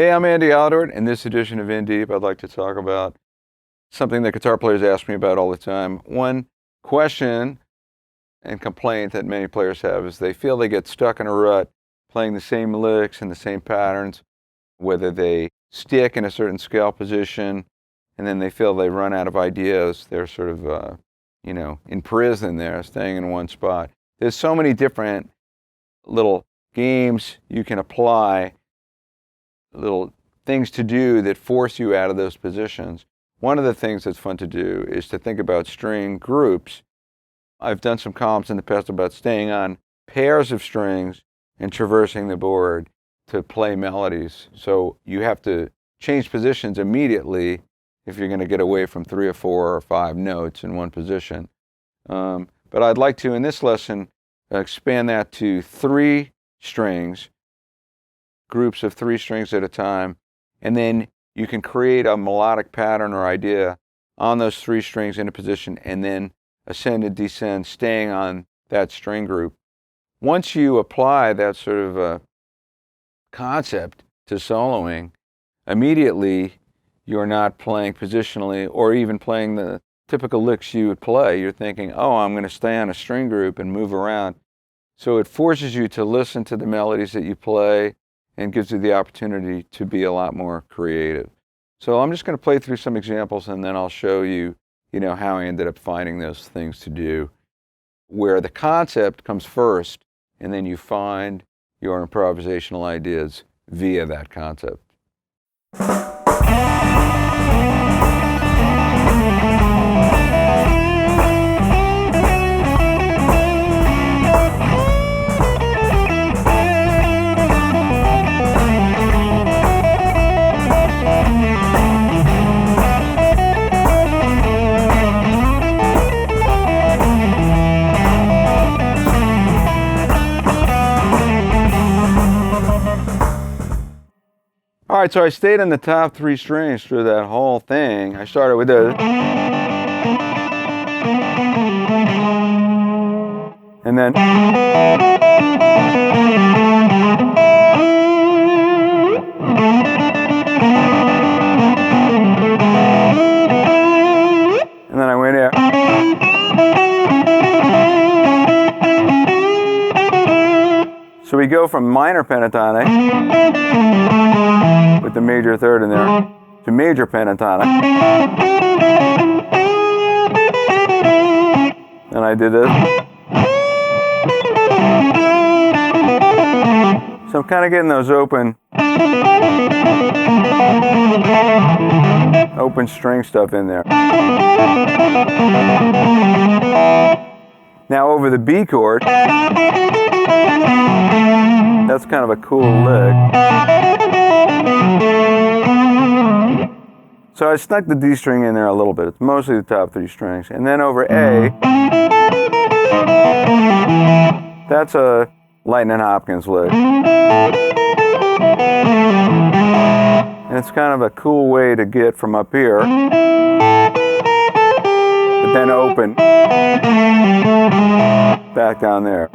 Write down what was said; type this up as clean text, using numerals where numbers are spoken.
Hey, I'm Andy Aledort. In this edition of In Deep, I'd like to talk about something that guitar players ask me about all the time. One question and complaint that many players have is they feel they get stuck in a rut playing the same licks and the same patterns, whether they stick in a certain scale position and then they feel they run out of ideas. They're sort of, in prison there, staying in one spot. There's so many different little games you can apply, little things to do that force you out of those positions. One of the things that's fun to do is to think about string groups. I've done some columns in the past about staying on pairs of strings and traversing the board to play melodies. So you have to change positions immediately if you're going to get away from 3 or 4 or 5 notes in one position. But I'd like to, in this lesson, expand that to 3 strings, groups of 3 strings at a time, and then you can create a melodic pattern or idea on those 3 strings in a position and then ascend and descend, staying on that string group. Once you apply that sort of a concept to soloing, immediately you're not playing positionally or even playing the typical licks you would play. You're thinking, oh, I'm going to stay on a string group and move around. So it forces you to listen to the melodies that you play and gives you the opportunity to be a lot more creative. So I'm just going to play through some examples and then I'll show you, how I ended up finding those things to do, where the concept comes first and then you find your improvisational ideas via that concept. All right, so I stayed on the top 3 strings through that whole thing. I started with this. And then. And then I went here. So we go from minor pentatonic with the major third in there to major pentatonic. And I did this. So I'm kind of getting those open string stuff in there. Now over the B chord, that's kind of a cool lick. So I snuck the D string in there a little bit. It's mostly the top 3 strings. And then over A, that's a Lightning Hopkins lick. And it's kind of a cool way to get from up here, but then open back down there.